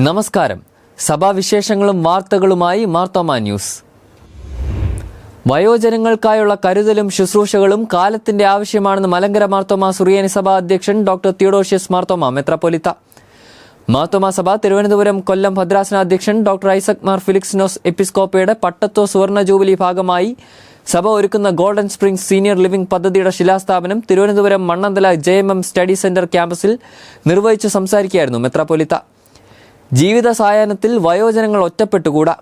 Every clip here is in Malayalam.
നമസ്കാരം. സഭാവിശേഷങ്ങളും വാർത്തകളുമായി മാർത്തോമ ന്യൂസ്. വയോജനങ്ങൾക്കായുള്ള കരുതലും ശുശ്രൂഷകളും കാലത്തിന്റെ ആവശ്യമാണെന്ന് മലങ്കര മാർത്തോമ സുറിയാനി സഭ അധ്യക്ഷൻ ഡോക്ടർ തിയോഡോഷ്യസ് മാർത്തോമ മെത്രാപ്പൊലീത്ത. മാർത്തോമ സഭ തിരുവനന്തപുരം കൊല്ലം ഭദ്രാസന അധ്യക്ഷൻ ഡോക്ടർ ഐസക് മാർ ഫിലിക്സിനോസ് എപ്പിസ്കോപ്പയുടെ പട്ടത്വ സുവർണ ജൂബിലി ഭാഗമായി സഭ ഒരുക്കുന്ന ഗോൾഡൻ സ്പ്രിംഗ്സ് സീനിയർ ലിവിംഗ് പദ്ധതിയുടെ ശിലാസ്ഥാപനം Thiruvananthapuram Mannanthala JMM study centre ക്യാമ്പസിൽ നിർവഹിച്ചു സംസാരിക്കുകയായിരുന്നു മെത്രാപ്പൊലീത്ത. ജീവിത സായാഹ്നത്തിൽ വയോജനങ്ങൾ ഒറ്റപ്പെട്ടുകൂടാ,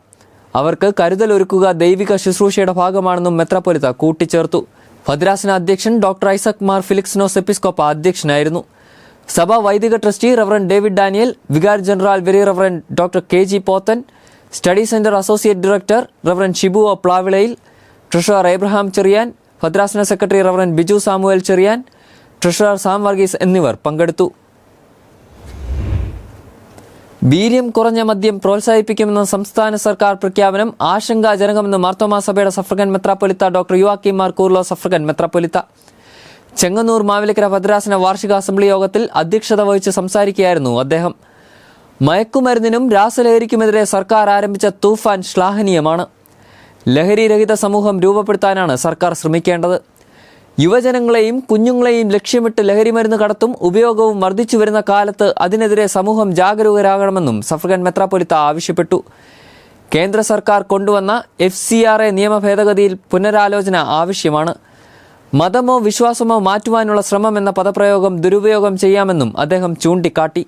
അവർക്ക് കരുതലൊരുക്കുക ദൈവിക ശുശ്രൂഷയുടെ ഭാഗമാണെന്നും മെത്രാപ്പൊലീത്ത കൂട്ടിച്ചേർത്തു. ഭദ്രാസന അധ്യക്ഷൻ ഡോക്ടർ ഐസക് മാർ ഫിലിക്സിനോസ് എപ്പിസ്കോപ്പ അധ്യക്ഷനായിരുന്നു. സഭാ വൈദിക ട്രസ്റ്റി റവറൻ ഡേവിഡ് ഡാനിയൽ, വികാരി general very reverend doctor KG Pothen, study centre associate director reverend Shibu Plavilayil, treasurer Abraham Cherian, ഭദ്രാസന secretary reverend Biju Samuel Cherian, treasurer Sam Varghese എന്നിവർ പങ്കെടുത്തു. വീര്യം കുറഞ്ഞ മദ്യം പ്രോത്സാഹിപ്പിക്കുമെന്ന സംസ്ഥാന സർക്കാർ പ്രഖ്യാപനം ആശങ്കാജനകമെന്ന് മാർത്തോമാ സഭയുടെ സഫ്രഗൻ മെത്രാപ്പൊലീത്ത ഡോക്ടർ യുവാക്കിം മാർ കൂർലോ സഫ്രഗൻ മെത്രാപ്പൊലീത്ത. ചെങ്ങന്നൂർ മാവേലിക്കര ഭദ്രാസന വാർഷിക അസംബ്ലി യോഗത്തിൽ അധ്യക്ഷത വഹിച്ച് സംസാരിക്കുകയായിരുന്നു അദ്ദേഹം. മയക്കുമരുന്നിനും രാസലഹരിക്കുമെതിരെ സർക്കാർ ആരംഭിച്ച തൂഫാൻ ശ്ലാഘനീയമാണ്. ലഹരിരഹിത സമൂഹം രൂപപ്പെടുത്താനാണ് സർക്കാർ ശ്രമിക്കേണ്ടത്. യുവജനങ്ങളെയും കുഞ്ഞുങ്ങളെയും ലക്ഷ്യമിട്ട് ലഹരിമരുന്ന് കടത്തും ഉപയോഗവും വർദ്ധിച്ചു വരുന്ന കാലത്ത് അതിനെതിരെ സമൂഹം ജാഗരൂകരാകണമെന്നും സഫ്രഗൻ മെത്രാപ്പൊലീത്ത ആവശ്യപ്പെട്ടു. കേന്ദ്ര സർക്കാർ കൊണ്ടുവന്ന FCRA നിയമ ഭേദഗതിയിൽ പുനരാലോചന ആവശ്യമാണ്. മതമോ വിശ്വാസമോ മാറ്റുവാനുള്ള ശ്രമം എന്ന പദപ്രയോഗം ദുരുപയോഗം ചെയ്യാമെന്നും അദ്ദേഹം ചൂണ്ടിക്കാട്ടി.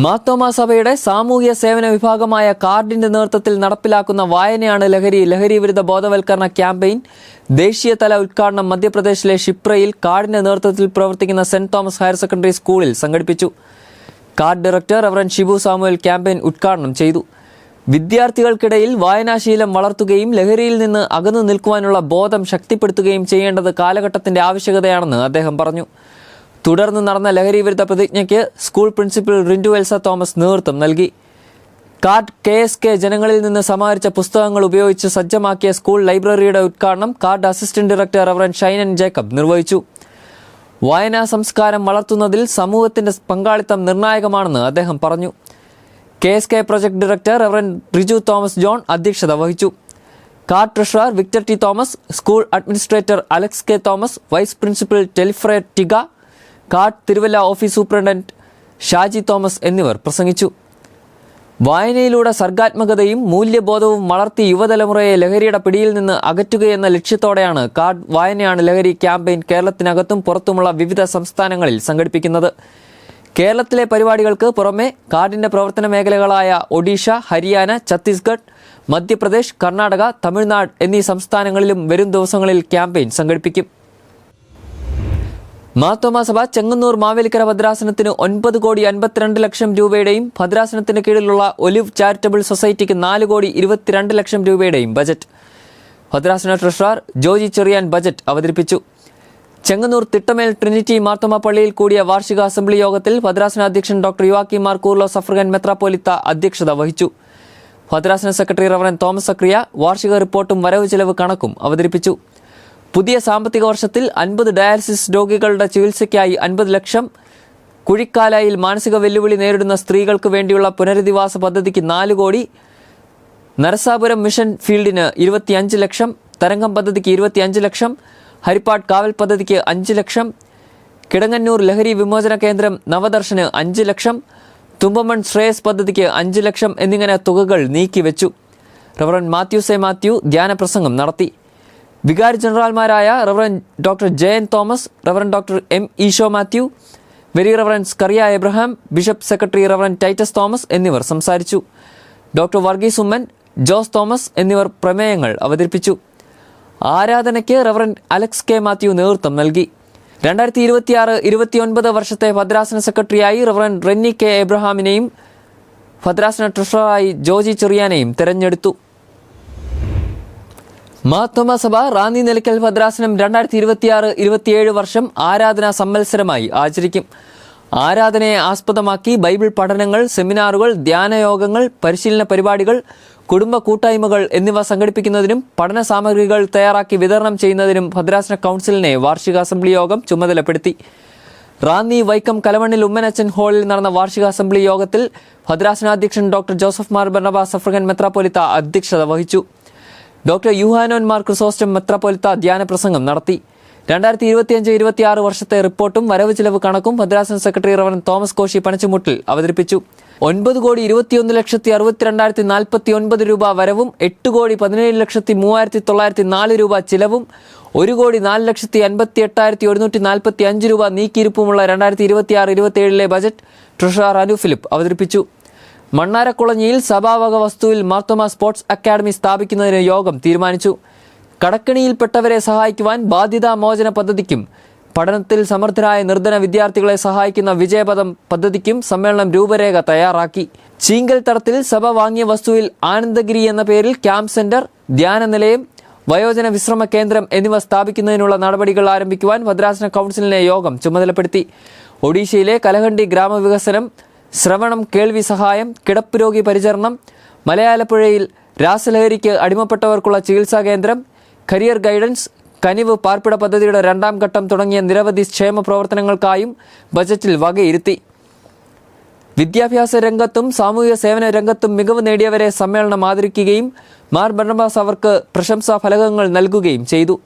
മാർത്തോമാ സഭയുടെ സാമൂഹ്യ സേവന വിഭാഗമായ കാർഡിന്റെ നേതൃത്വത്തിൽ നടപ്പിലാക്കുന്ന വായനയാണ് ലഹരി വിരുദ്ധ ബോധവൽക്കരണ ക്യാമ്പയിൻ ദേശീയതല ഉദ്ഘാടനം മധ്യപ്രദേശിലെ ഷിപ്രയിൽ കാർഡിന്റെ നേതൃത്വത്തിൽ പ്രവർത്തിക്കുന്ന സെന്റ് തോമസ് ഹയർ സെക്കൻഡറി സ്കൂളിൽ സംഘടിപ്പിച്ചു. Card director reverend Shibu Samuel campaign ഉദ്ഘാടനം ചെയ്തു. വിദ്യാർത്ഥികൾക്കിടയിൽ വായനാശീലം വളർത്തുകയും ലഹരിയിൽ നിന്ന് അകന്നു നിൽക്കുവാനുള്ള ബോധം ശക്തിപ്പെടുത്തുകയും ചെയ്യേണ്ടത് കാലഘട്ടത്തിന്റെ ആവശ്യകതയാണെന്ന് അദ്ദേഹം പറഞ്ഞു. തുടർന്ന് നടന്ന ലഹരി വിരുദ്ധ പ്രതിജ്ഞയ്ക്ക് school principal Rindu Elsa Thomas നേതൃത്വം നൽകി. കാർഡ് KSK ജനങ്ങളിൽ നിന്ന് സമാഹരിച്ച പുസ്തകങ്ങൾ ഉപയോഗിച്ച് സജ്ജമാക്കിയ സ്കൂൾ ലൈബ്രറിയുടെ ഉദ്ഘാടനം CARD assistant director reverend Shainan Jacob നിർവഹിച്ചു. വായനാ സംസ്കാരം വളർത്തുന്നതിൽ സമൂഹത്തിന്റെ പങ്കാളിത്തം നിർണായകമാണെന്ന് അദ്ദേഹം പറഞ്ഞു. KSK project director reverend Riju Thomas John അധ്യക്ഷത വഹിച്ചു. CARD treasurer Victor T Thomas, school administrator Alex K Thomas, vice principal ടെലിഫ്രെ ടിഗ, CARD Thiruvalla office superintendent Shaji Thomas എന്നിവർ പ്രസംഗിച്ചു. വായനയിലൂടെ സർഗാത്മകതയും മൂല്യബോധവും വളർത്തി യുവതലമുറയെ ലഹരിയുടെ പിടിയിൽ നിന്ന് അകറ്റുകയെന്ന ലക്ഷ്യത്തോടെയാണ് കാർഡ് വായനയാണ് ലഹരി ക്യാമ്പയിൻ കേരളത്തിനകത്തും പുറത്തുമുള്ള വിവിധ സംസ്ഥാനങ്ങളിൽ സംഘടിപ്പിക്കുന്നത്. കേരളത്തിലെ പരിപാടികൾക്ക് പുറമെ കാർഡിന്റെ പ്രവർത്തന മേഖലകളായ ഒഡീഷ, ഹരിയാന, ഛത്തീസ്ഗഡ്, മധ്യപ്രദേശ്, കർണാടക, തമിഴ്നാട് എന്നീ സംസ്ഥാനങ്ങളിലും വരും ദിവസങ്ങളിൽ ക്യാമ്പയിൻ സംഘടിപ്പിക്കും. മാർത്തോമാ സഭ ചെങ്ങന്നൂർ മാവേലിക്കര ഭദ്രാസനത്തിന് 9,52,00,000 രൂപയുടെയും ഭദ്രാസനത്തിന് കീഴിലുള്ള ഒലിവ് ചാരിറ്റബിൾ സൊസൈറ്റിക്ക് 4,22,00,000 രൂപയുടെയും ബജറ്റ് ഭദ്രാസന ട്രഷറർ ജോജി ചെറിയാൻ ബജറ്റ് അവതരിപ്പിച്ചു. ചെങ്ങന്നൂർ തിട്ടമേൽ ട്രിനിറ്റി മാർത്തോമാ പള്ളിയിൽ കൂടിയ വാർഷിക അസംബ്ലി യോഗത്തിൽ ഭദ്രാസന അധ്യക്ഷൻ ഡോക്ടർ യുവാക്കിം മാർ കൂർലോ സഫ്രഗൻ മെത്രാപ്പൊലീത്ത അധ്യക്ഷത വഹിച്ചു. ഭദ്രാസന സെക്രട്ടറി റവറൻ തോമസ് സക്രിയ വാർഷിക റിപ്പോർട്ടും വരവ് ചെലവ് കണക്കും അവതരിപ്പിച്ചു. പുതിയ സാമ്പത്തിക വർഷത്തിൽ 50 ഡയാലിസിസ് രോഗികളുടെ ചികിത്സയ്ക്കായി 50 ലക്ഷം, കുഴിക്കാലായിൽ മാനസിക വെല്ലുവിളി നേരിടുന്ന സ്ത്രീകൾക്ക് വേണ്ടിയുള്ള പുനരധിവാസ പദ്ധതിക്ക് 4 കോടി, നരസാപുരം മിഷൻ ഫീൽഡിന് 25 ലക്ഷം, തരംഗം പദ്ധതിക്ക് 25 ലക്ഷം, ഹരിപ്പാട് കാവൽ പദ്ധതിക്ക് 5 ലക്ഷം, കിടങ്ങന്നൂർ ലഹരി വിമോചന കേന്ദ്രം നവദർശന് 5 ലക്ഷം, തുമ്പമൺ ശ്രേയസ് പദ്ധതിക്ക് 5 ലക്ഷം എന്നിങ്ങനെ തുകകൾ നീക്കിവെച്ചു. റവറൻ മാത്യു ധ്യാനപ്രസംഗം നടത്തി. വികാരി ജനറൽമാരായ reverend doctor JN Thomas, reverend doctor M Easow Mathew, very reverend Skaria Abraham, bishop secretary reverend Titus Thomas എന്നിവർ സംസാരിച്ചു. Doctor Varghese Oommen, Jose Thomas എന്നിവർ പ്രമേയങ്ങൾ അവതരിപ്പിച്ചു. ആരാധനയ്ക്ക് റവറൻ അലക്സ് K മാത്യു നേതൃത്വം നൽകി. 2026-29 വർഷത്തെ ഭദ്രാസന സെക്രട്ടറിയായി റവറൻ റെന്നി K എബ്രഹാമിനെയും ഭദ്രാസന ട്രഷററായി ജോജി ചെറിയാനെയും തെരഞ്ഞെടുത്തു. മാർത്തോമാ സഭ റാന്നി നിലയ്ക്കൽ ഭദ്രാസനം 2026-27 വർഷം ആരാധനാ സംവത്സരമായി ആചരിക്കും. ആരാധനയെ ആസ്പദമാക്കി ബൈബിൾ പഠനങ്ങൾ, സെമിനാറുകൾ, ധ്യാനയോഗങ്ങൾ, പരിശീലന പരിപാടികൾ, കുടുംബ കൂട്ടായ്മകൾ എന്നിവ സംഘടിപ്പിക്കുന്നതിനും പഠന സാമഗ്രികൾ തയ്യാറാക്കി വിതരണം ചെയ്യുന്നതിനും ഭദ്രാസന കൗൺസിലിനെ വാർഷിക അസംബ്ലി യോഗം ചുമതലപ്പെടുത്തി. റാന്നി വൈക്കം കലവണ്ണിൽ ഉമ്മനച്ചൻ ഹാളിൽ നടന്ന വാർഷിക അസംബ്ലി യോഗത്തിൽ ഭദ്രാസന അധ്യക്ഷൻ ഡോക്ടർ ജോസഫ് മാർ ബർണബാസ് അഫ്രിക്കൻ മെത്രാപ്പൊലീത്ത അധ്യക്ഷത വഹിച്ചു. ഡോക്ടർ യുഹാനോൻ മാർ ക്രിസോസ്റ്റം മെത്രാപ്പൊലീത്ത ധ്യാന പ്രസംഗം നടത്തി. 2025-26 വർഷത്തെ റിപ്പോർട്ടും വരവ് ചിലവ് കണക്കും ഭദ്രാസന സെക്രട്ടറി റവറൻ തോമസ് കോശി പനച്ചുമുട്ടിൽ അവതരിപ്പിച്ചു. 9,21,62,049 രൂപ വരവും 8,17,03,904 രൂപ ചിലവും 1,04,58,145 രൂപ നീക്കിയിരിപ്പുമുള്ള 2026-27 ബജറ്റ് ട്രഷറർ അനു ഫിലിപ്പ് അവതരിപ്പിച്ചു. മണ്ണാരക്കുളഞ്ഞിയിൽ സഭാവക വസ്തുവിൽ മാർത്തോമ സ്പോർട്സ് അക്കാദമി സ്ഥാപിക്കുന്നതിന് യോഗം തീരുമാനിച്ചു. കടക്കെണിയിൽപ്പെട്ടവരെ സഹായിക്കുവാൻ ബാധ്യതാ മോചന പദ്ധതിക്കും പഠനത്തിൽ സമർത്ഥരായ നിർധന വിദ്യാർത്ഥികളെ സഹായിക്കുന്ന വിജയപദം പദ്ധതിക്കും സമ്മേളനം രൂപരേഖ തയ്യാറാക്കി. ചീങ്കൽ തടത്തിൽ സഭ വാങ്ങിയ വസ്തുവിൽ ആനന്ദഗിരി എന്ന പേരിൽ ക്യാമ്പ് സെന്റർ, ധ്യാന നിലയം, വയോജന വിശ്രമ കേന്ദ്രം എന്നിവ സ്ഥാപിക്കുന്നതിനുള്ള നടപടികൾ ആരംഭിക്കുവാൻ ഭദ്രാസന കൗൺസിലിനെ യോഗം ചുമതലപ്പെടുത്തി. ഒഡീഷയിലെ കലഹണ്ടി ഗ്രാമവികസനം, ശ്രവണം കേൾവി സഹായം, കിടപ്പ് രോഗി പരിചരണം, മലയാലപ്പുഴയിൽ രാസലഹരിക്ക് അടിമപ്പെട്ടവർക്കുള്ള ചികിത്സാ കേന്ദ്രം, കരിയർ ഗൈഡൻസ്, കനിവ് പാർപ്പിട പദ്ധതിയുടെ 2ാം ഘട്ടം തുടങ്ങിയ നിരവധി ക്ഷേമ പ്രവർത്തനങ്ങൾക്കായും ബജറ്റിൽ വകയിരുത്തി. വിദ്യാഭ്യാസ രംഗത്തും സാമൂഹിക സേവന രംഗത്തും മികവ് നേടിയവരെ സമ്മേളനം ആദരിക്കുകയും മാർ ബർണബാസ് അവർക്ക് പ്രശംസാ ഫലകങ്ങൾ നൽകുകയും ചെയ്തു.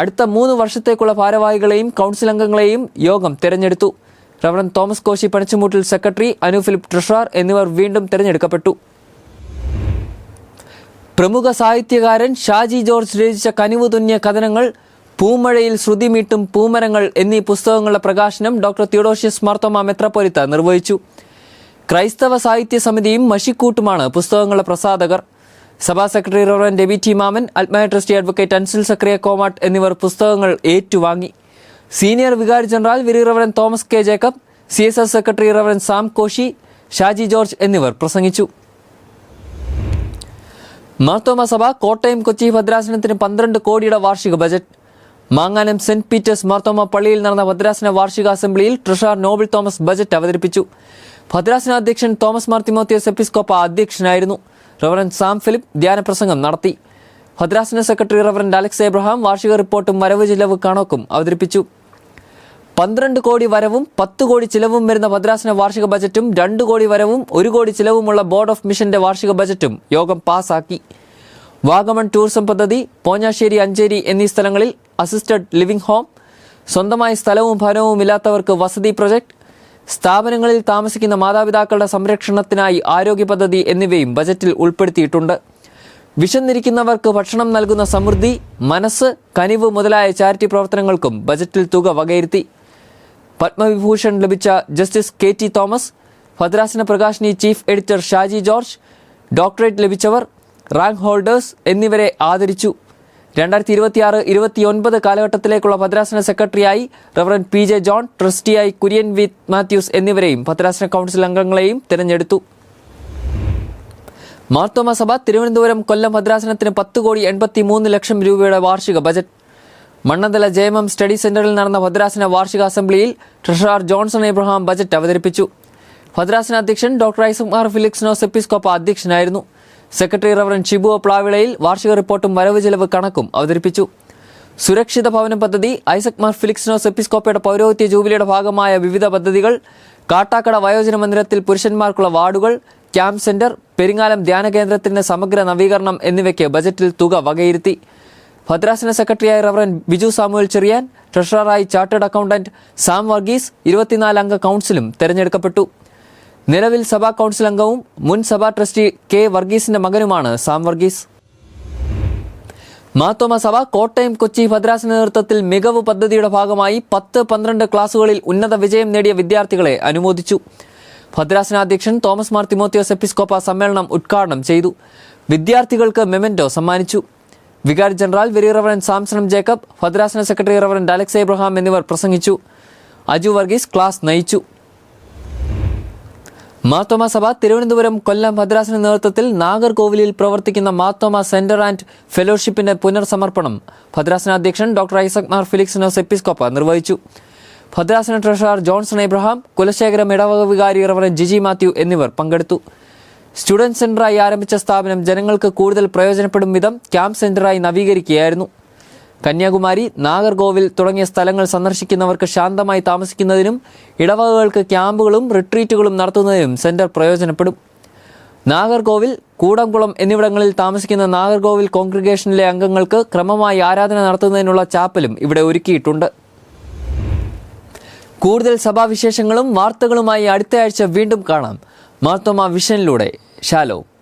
അടുത്ത 3 വർഷത്തേക്കുള്ള ഭാരവാഹികളെയും കൗൺസിൽ അംഗങ്ങളെയും യോഗം തിരഞ്ഞെടുത്തു. Reverend Thomas Koshy Panachumoottil secretary, Anu Philip treasurer എന്നിവർ വീണ്ടും തിരഞ്ഞെടുക്കപ്പെട്ടു. പ്രമുഖ സാഹിത്യകാരൻ ഷാജി ജോർജ് രചിച്ച കനിവ് തുന്നിയ കഥനങ്ങൾ, പൂമഴയിൽ ശ്രുതിമീട്ടും പൂമരങ്ങൾ എന്നീ പുസ്തകങ്ങളുടെ പ്രകാശനം ഡോക്ടർ തിയോഡോഷ്യസ് മാർത്തോമ മെത്രാപ്പൊലീത്ത നിർവഹിച്ചു. ക്രൈസ്തവ സാഹിത്യ സമിതിയും മഷിക്കൂട്ടുമാണ് പുസ്തകങ്ങളുടെ പ്രസാധകർ. സഭാ secretary reverend derby T Mammen, അൽമായ ട്രസ്റ്റി അഡ്വക്കേറ്റ് അൻസിൽ സക്രിയ കോമാട്ട് എന്നിവർ പുസ്തകങ്ങൾ ഏറ്റുവാങ്ങി. സീനിയർ വികാരി general very reverend Thomas K Jacob, CSS secretary reverend Sam Koshy, Shaji George എന്നിവർ പ്രസംഗിച്ചു. മാർത്തോമ സഭ കോട്ടയം കൊച്ചി ഭദ്രാസനത്തിന് 12 കോടിയുടെ വാർഷിക ബജറ്റ്. മാങ്ങാനം സെന്റ് പീറ്റേഴ്സ് മാർത്തോമ പള്ളിയിൽ നടന്ന ഭദ്രാസന വാർഷിക അസംബ്ലിയിൽ ട്രഷറർ നോബിൾ തോമസ് ബജറ്റ് അവതരിപ്പിച്ചു. ഭദ്രാസന അധ്യക്ഷൻ തോമസ് മാർ തിമോത്തിയോസ് എപ്പിസ്കോപ്പ അധ്യക്ഷനായിരുന്നു. റവറൻ സാം ഫിലിപ്പ് ധ്യാനപ്രസംഗം നടത്തി. ഭദ്രാസന സെക്രട്ടറി റവറൻ അലക്സ് എബ്രഹാം വാർഷിക റിപ്പോർട്ടും വരവ് ചിലവ് കണക്കും അവതരിപ്പിച്ചു. 12 കോടി വരവും 10 കോടി ചിലവും വരുന്ന ഭദ്രാസന വാർഷിക ബജറ്റും 2 കോടി വരവും 1 കോടി ചിലവുമുള്ള ബോർഡ് ഓഫ് മിഷന്റെ വാർഷിക ബജറ്റും യോഗം പാസാക്കി. വാഗമൺ ടൂറിസം പദ്ധതി, പോഞ്ഞാശ്ശേരി, അഞ്ചേരി എന്നീ സ്ഥലങ്ങളിൽ അസിസ്റ്റഡ് ലിവിംഗ് ഹോം, സ്വന്തമായി സ്ഥലവും ഭവനവും ഇല്ലാത്തവർക്ക് വസതി പ്രൊജക്ട്, സ്ഥാപനങ്ങളിൽ താമസിക്കുന്ന മാതാപിതാക്കളുടെ സംരക്ഷണത്തിനായി ആരോഗ്യ പദ്ധതി എന്നിവയും ബജറ്റിൽ ഉൾപ്പെടുത്തിയിട്ടുണ്ട്. വിശന്നിരിക്കുന്നവർക്ക് ഭക്ഷണം നൽകുന്ന സമൃദ്ധി, മനസ്സ്, കനിവ് മുതലായ ചാരിറ്റി പ്രവർത്തനങ്ങൾക്കും ബജറ്റിൽ തുക വകയിരുത്തി. പത്മവിഭൂഷൺ ലഭിച്ച ജസ്റ്റിസ് KT തോമസ്, ഭദ്രാസന Prakashini chief editor Shaji George, doctorate ലഭിച്ചവർ, റാങ്ക് ഹോൾഡേഴ്സ് എന്നിവരെ ആദരിച്ചു. 2026-29 കാലഘട്ടത്തിലേക്കുള്ള ഭദ്രാസന സെക്രട്ടറിയായി റവറൻ PJ ജോൺ, ട്രസ്റ്റിയായി കുര്യൻ വി മാത്യൂസ് എന്നിവരെയും ഭദ്രാസന കൗൺസിൽ അംഗങ്ങളെയും തിരഞ്ഞെടുത്തു. മാർത്തോമ സഭ തിരുവനന്തപുരം കൊല്ലം ഭദ്രാസനത്തിന് 10,83 ലക്ഷം രൂപയുടെ വാർഷിക ബജറ്റ്. മണ്ണന്തല JMM സ്റ്റഡി സെന്ററിൽ നടന്ന ഭദ്രാസന വാർഷിക അസംബ്ലിയിൽ ട്രഷറർ ജോൺസൺ എബ്രഹാം ബജറ്റ് അവതരിപ്പിച്ചു. ഭദ്രാസന അധ്യക്ഷൻ ഡോക്ടർ ഐസക് മാർ ഫിലിക്സിനോസ് എപ്പിസ്കോപ്പ അധ്യക്ഷനായിരുന്നു. സെക്രട്ടറി റവറൻ ഷിബു പ്ലാവിളയിൽ വാർഷിക റിപ്പോർട്ടും വരവ് ചിലവ് കണക്കും അവതരിപ്പിച്ചു. സുരക്ഷിത ഭവനം പദ്ധതി, ഐസക് മാർ ഫിലിക്സിനോസ് എപ്പിസ്കോപ്പയുടെ പൗരോഹിത്യ ജൂബിലിയുടെ ഭാഗമായ വിവിധ പദ്ധതികൾ, കാട്ടാക്കട വയോജന മന്ദിരത്തിൽ പുരുഷന്മാർക്കുള്ള വാർഡുകൾ, ക്യാമ്പ് സെന്റർ, പെരിങ്ങാലം ധ്യാന കേന്ദ്രത്തിന്റെ സമഗ്ര നവീകരണം എന്നിവയ്ക്ക് ബജറ്റിൽ തുക വകയിരുത്തി. ഭദ്രാസന സെക്രട്ടറിയായി റവറൻ ബിജു സാമുവൽ ചെറിയാൻ, ട്രഷററായി ചാർട്ടേഡ് അക്കൗണ്ടന്റ് സാം വർഗീസ്, 24 അംഗ കൗൺസിലും തെരഞ്ഞെടുക്കപ്പെട്ടു. നിലവിൽ സഭാ കൗൺസിൽ അംഗവും മുൻ സഭാ ട്രസ്റ്റി K വർഗീസിന്റെ മകനുമാണ് സാം വർഗീസ്. മാർത്തോമ സഭ കോട്ടയം കൊച്ചി ഭദ്രാസന നേതൃത്വത്തിൽ മികവ് പദ്ധതിയുടെ ഭാഗമായി 10-12 ക്ലാസുകളിൽ ഉന്നത വിജയം നേടിയ വിദ്യാർത്ഥികളെ അനുമോദിച്ചു. ഭദ്രാസന അധ്യക്ഷൻ തോമസ് മാർ തിമോത്തിയോസ് എപ്പിസ്കോപ്പ സമ്മേളനം ഉദ്ഘാടനം ചെയ്തു. വിദ്യാർത്ഥികൾക്ക് മെമന്റോ സമ്മാനിച്ചു. വികാരി general very reverend Samson Jacob, ഭദ്രാസന സെക്രട്ടറി റവറൻ അലക്സ് എബ്രഹാം എന്നിവർ പ്രസംഗിച്ചു. അജു വർഗീസ് ക്ലാസ് നയിച്ചു. മാർത്തോമ സഭ തിരുവനന്തപുരം കൊല്ലം ഭദ്രാസന നേതൃത്വത്തിൽ നാഗർകോവിലിൽ പ്രവർത്തിക്കുന്ന മാർത്തോമ സെന്റർ ആൻഡ് ഫെലോഷിപ്പിന്റെ പുനർസമർപ്പണം ഭദ്രാസന അധ്യക്ഷൻ ഡോക്ടർ ഐസക് മാർ ഫിലിക്സിനോസ് എപ്പിസ്കോപ്പ നിർവഹിച്ചു. ഭദ്രാസന ട്രഷറർ ജോൺസൺ എബ്രഹാം, കുലശേഖരം ഇടവക വികാരി റവറൻ ജിജി മാത്യു എന്നിവർ പങ്കെടുത്തു. സ്റ്റുഡന്റ് സെന്ററായി ആരംഭിച്ച സ്ഥാപനം ജനങ്ങൾക്ക് കൂടുതൽ പ്രയോജനപ്പെടും വിധം ക്യാമ്പ് സെന്ററായി നവീകരിക്കുകയായിരുന്നു. കന്യാകുമാരി, നാഗർകോവിൽ തുടങ്ങിയ സ്ഥലങ്ങൾ സന്ദർശിക്കുന്നവർക്ക് ശാന്തമായി താമസിക്കുന്നതിനും ഇടവകകൾക്ക് ക്യാമ്പുകളും റിട്രീറ്റുകളും നടത്തുന്നതിനും സെന്റർ പ്രയോജനപ്പെടും. നാഗർകോവിൽ, കൂടംകുളം എന്നിവിടങ്ങളിൽ താമസിക്കുന്ന നാഗർകോവിൽ കോൺഗ്രിഗേഷനിലെ അംഗങ്ങൾക്ക് ക്രമമായി ആരാധന നടത്തുന്നതിനുള്ള ചാപ്പലും ഇവിടെ ഒരുക്കിയിട്ടുണ്ട്. കൂടുതൽ സഭാവിശേഷങ്ങളും വാർത്തകളുമായി അടുത്തയാഴ്ച വീണ്ടും കാണാം. മാർത്തോമ വിഷനിലൂടെ. ഷാലോം.